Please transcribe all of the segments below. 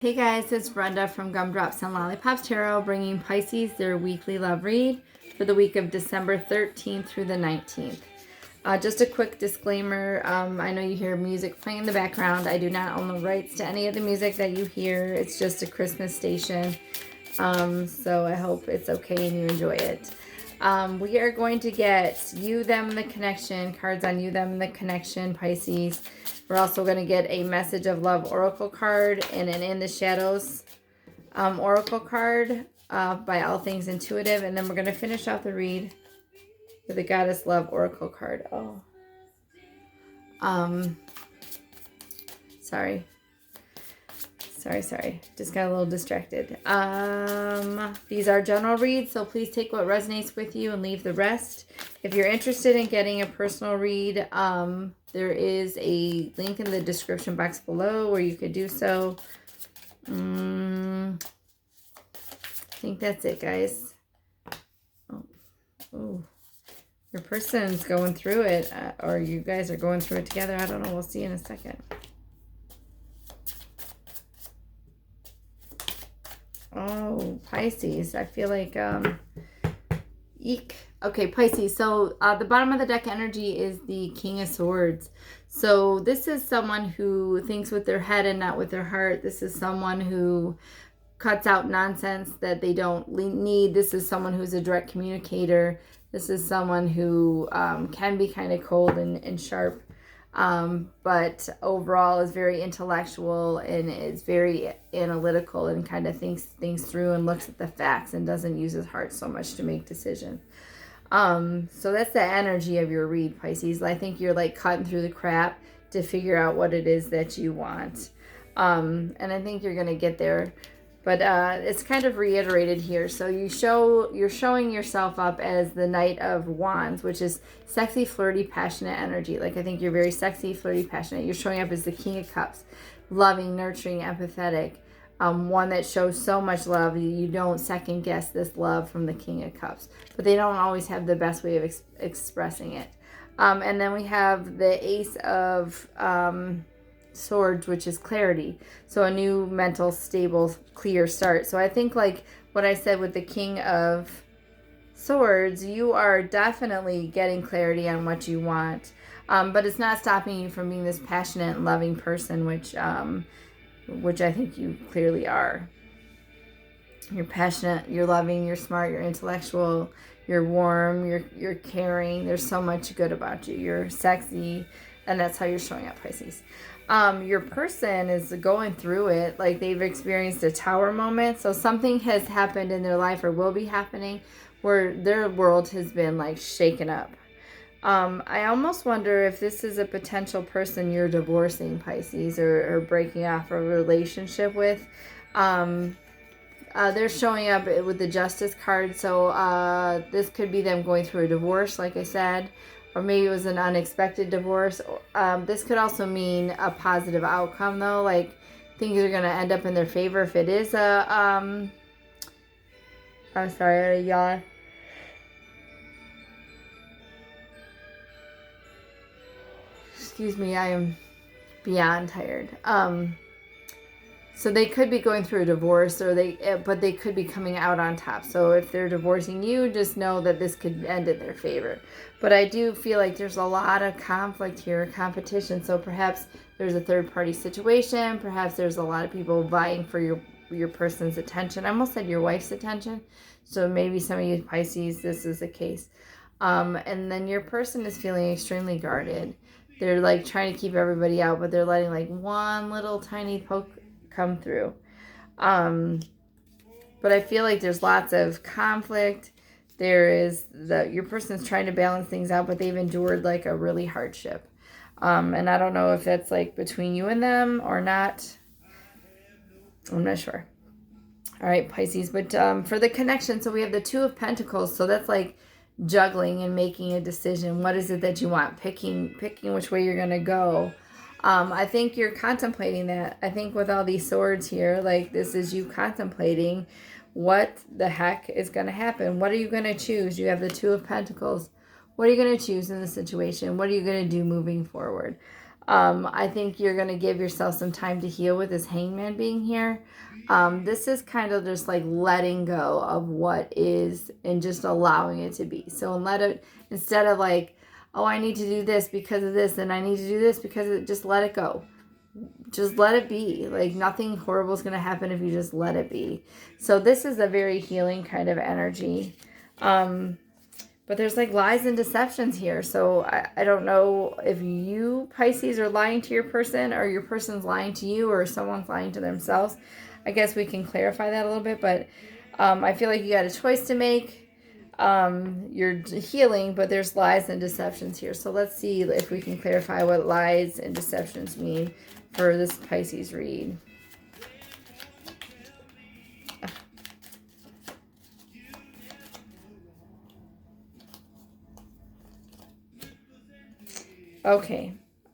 Hey guys, it's Brenda from Gumdrops and Lollipops Tarot, bringing Pisces their weekly love read for the week of December 13th through the 19th. Just a quick disclaimer, I know you hear music playing in the background. I do not own the rights to any of the music that you hear. It's just a Christmas station, so I hope it's okay and you enjoy it. We are going to get you, them, and the connection, cards on you, them, and the connection, Pisces. We're also going to get a Message of Love Oracle card and an In the Shadows Oracle card by All Things Intuitive. And then we're going to finish off the read with the Goddess Love Oracle card. Sorry. Just got a little distracted. These are general reads, so please take what resonates with you and leave the rest. If you're interested in getting a personal read, there is a link in the description box below where you could do so. I think that's it, guys. Oh, your person's going through it, or you guys are going through it together. I don't know. We'll see in a second. Oh, Pisces. I feel like, eek. Okay, Pisces. So the bottom of the deck energy is the King of Swords. So this is someone who thinks with their head and not with their heart. This is someone who cuts out nonsense that they don't need. This is someone who's a direct communicator. This is someone who can be kind of cold and sharp. But overall is very intellectual and is very analytical and kind of thinks things through and looks at the facts and doesn't use his heart so much to make decisions. So that's the energy of your read, Pisces. I think you're like cutting through the crap to figure out what it is that you want. And I think you're going to get there. But it's kind of reiterated here. So you're showing yourself up as the Knight of Wands, which is sexy, flirty, passionate energy. Like, I think you're very sexy, flirty, passionate. You're showing up as the King of Cups, loving, nurturing, empathetic. One that shows so much love. You don't second guess this love from the King of Cups. But they don't always have the best way of expressing it. And then we have the Ace of Swords, which is clarity. So a new mental, stable, clear start. So I think like what I said with the King of Swords, you are definitely getting clarity on what you want. But it's not stopping you from being this passionate and loving person, which I think you clearly are. You're passionate, you're loving, you're smart, you're intellectual, you're warm, you're caring. There's so much good about you. You're sexy, and that's how you're showing up, Pisces. Your person is going through it, like they've experienced a tower moment. So something has happened in their life or will be happening where their world has been like shaken up. I almost wonder if this is a potential person you're divorcing, Pisces, or breaking off a relationship with. They're showing up with the Justice card. So this could be them going through a divorce, like I said. Or maybe it was an unexpected divorce. This could also mean a positive outcome, though. Like, things are going to end up in their favor if it is a, I'm sorry, I had a yawn. Excuse me, I am beyond tired. So they could be going through a divorce, but they could be coming out on top. So if they're divorcing you, just know that this could end in their favor. But I do feel like there's a lot of conflict here, competition. So perhaps there's a third-party situation. Perhaps there's a lot of people vying for your person's attention. I almost said your wife's attention. So maybe some of you Pisces, this is the case. And then your person is feeling extremely guarded. They're like trying to keep everybody out, but they're letting like one little tiny poke come through. But I feel like there's lots of conflict. Your person's trying to balance things out, but they've endured like a really hardship. And I don't know if that's like between you and them or not. I'm not sure. All right, Pisces. But for the connection, so we have the Two of Pentacles. So that's like juggling and making a decision. What is it that you want? Picking which way you're going to go. I think you're contemplating that. I think with all these swords here, like this is you contemplating what the heck is going to happen. What are you going to choose? You have the Two of Pentacles. What are you going to choose in this situation? What are you going to do moving forward? I think you're going to give yourself some time to heal with this Hangman being here. This is kind of just like letting go of what is and just allowing it to be. So instead of like, oh, I need to do this because of this, and I need to do this because of it, just let it go. Just let it be. Like, nothing horrible is going to happen if you just let it be. So this is a very healing kind of energy. But there's like lies and deceptions here. So I don't know if you, Pisces, are lying to your person, or your person's lying to you, or someone's lying to themselves. I guess we can clarify that a little bit. But I feel like you got a choice to make. You're healing, but there's lies and deceptions here. So let's see if we can clarify what lies and deceptions mean for this Pisces read. Okay.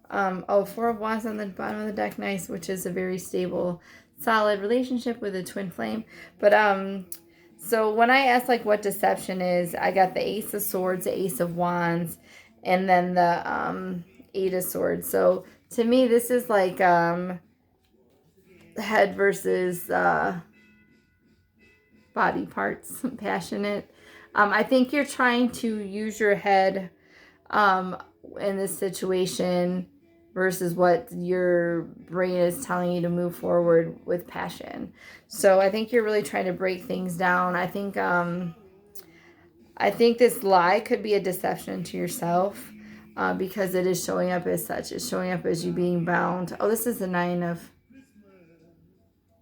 Four of Wands on the bottom of the deck. Nice, which is a very stable, solid relationship with a twin flame. But, so when I asked, like, what deception is, I got the Ace of Swords, the Ace of Wands, and then the, Eight of Swords. So, to me, this is like, head versus, body parts, passionate. I think you're trying to use your head, in this situation versus what your brain is telling you to move forward with passion. So I think you're really trying to break things down. I think this lie could be a deception to yourself, because it is showing up as such. It's showing up as you being bound. Oh, this is the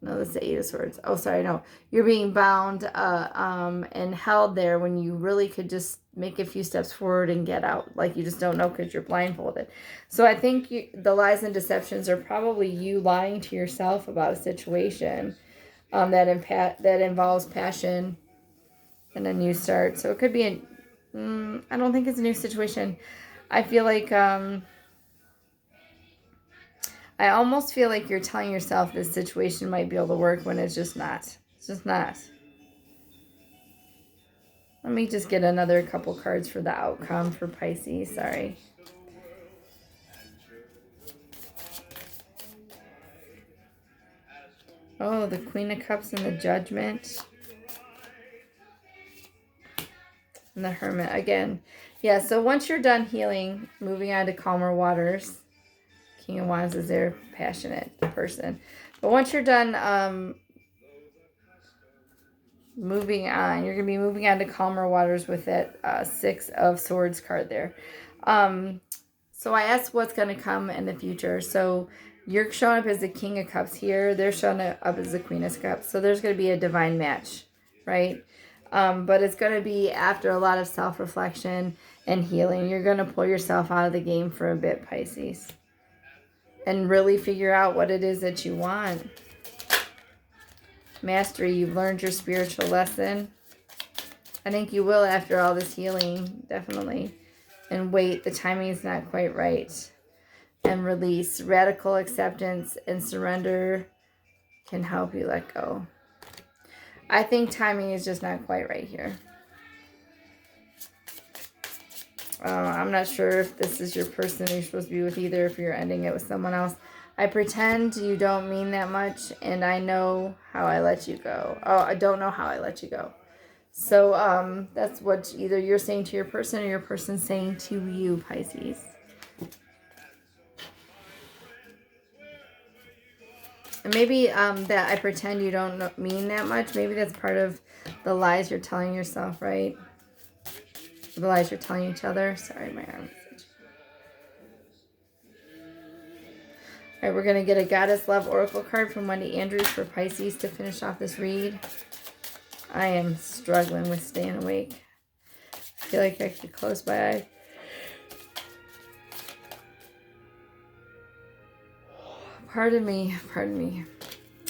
no, this is the Eight of Swords. Oh, sorry, no. You're being bound and held there when you really could just make a few steps forward and get out. Like, you just don't know because you're blindfolded. So I think the lies and deceptions are probably you lying to yourself about a situation that involves passion and a new start. So it could be I don't think it's a new situation. I feel like... I almost feel like you're telling yourself this situation might be able to work when it's just not. It's just not. Let me just get another couple cards for the outcome for Pisces. Sorry. Oh, the Queen of Cups and the Judgment. And the Hermit again. Yeah, so once you're done healing, moving on to calmer waters. King of Wands is their passionate person. But once you're done moving on, you're going to be moving on to calmer waters with that Six of Swords card there. So I asked what's going to come in the future. So you're showing up as the King of Cups here. They're showing up as the Queen of Cups. So there's going to be a divine match, right? But it's going to be after a lot of self-reflection and healing. You're going to pull yourself out of the game for a bit, Pisces, and really figure out what it is that you want. Mastery, you've learned your spiritual lesson. I think you will after all this healing, definitely. And wait, the timing is not quite right. And release, radical acceptance and surrender can help you let go. I think timing is just not quite right here. I'm not sure if this is your person you're supposed to be with either, if you're ending it with someone else. I pretend you don't mean that much, and I know how I let you go. Oh, I don't know how I let you go. So that's what either you're saying to your person or your person's saying to you, Pisces. And maybe that I pretend you don't mean that much. Maybe that's part of the lies you're telling yourself, right? The lies you're telling each other. Sorry, my arm. All right, we're going to get a Goddess Love Oracle card from Wendy Andrews for Pisces to finish off this read. I am struggling with staying awake. I feel like I could close my eye. Pardon me, pardon me.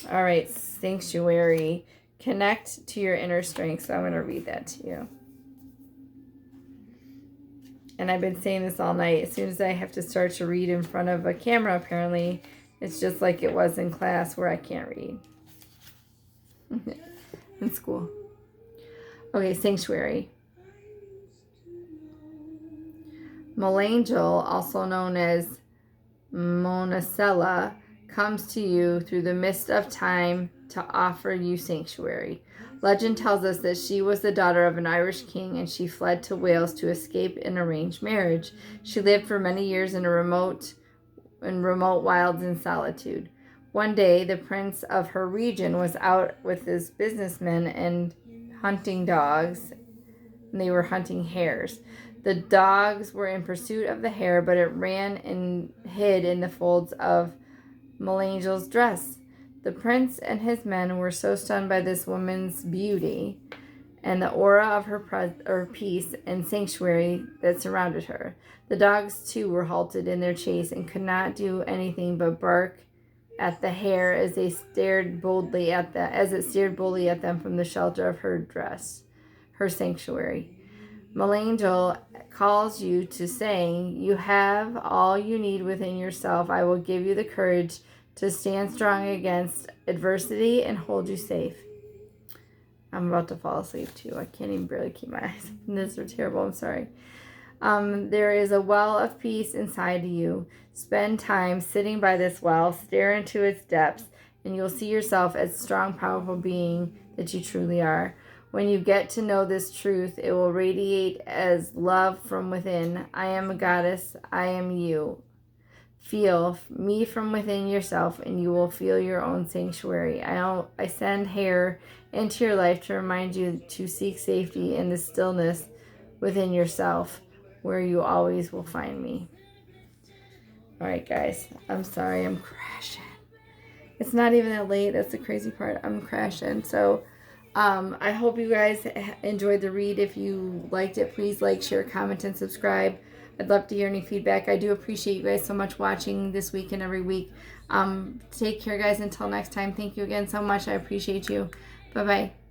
All right, Sanctuary. Connect to your inner strength. So I'm going to read that to you. And I've been saying this all night. As soon as I have to start to read in front of a camera, apparently, it's just like it was in class where I can't read. In school. Okay, Sanctuary. Malangel, also known as Monacella comes to you through the mist of time to offer you sanctuary. Legend tells us that she was the daughter of an Irish king, and she fled to Wales to escape an arranged marriage. She lived for many years in remote wilds in solitude. One day, the prince of her region was out with his businessmen and hunting dogs, and they were hunting hares. The dogs were in pursuit of the hare, but it ran and hid in the folds of Melangel's dress. The prince and his men were so stunned by this woman's beauty and the aura of her peace and sanctuary that surrounded her. The dogs, too, were halted in their chase and could not do anything but bark at the hare as it stared boldly at them from the shelter of her dress, her sanctuary. Melangel calls you to saying, "You have all you need within yourself. I will give you the courage to stand strong against adversity and hold you safe." I'm about to fall asleep too. I can't even barely keep my eyes open. This is terrible. I'm sorry. There is a well of peace inside you. Spend time sitting by this well, stare into its depths, and you'll see yourself as strong, powerful being that you truly are. When you get to know this truth, it will radiate as love from within. I am a goddess. I am you. Feel me from within yourself, and you will feel your own sanctuary. I send hair into your life to remind you to seek safety in the stillness within yourself, where you always will find me. All right, guys. I'm sorry. I'm crashing. It's not even that late. That's the crazy part. I'm crashing. So I hope you guys enjoyed the read. If you liked it, please like, share, comment, and subscribe. I'd love to hear any feedback. I do appreciate you guys so much watching this week and every week. Take care, guys. Until next time, thank you again so much. I appreciate you. Bye-bye.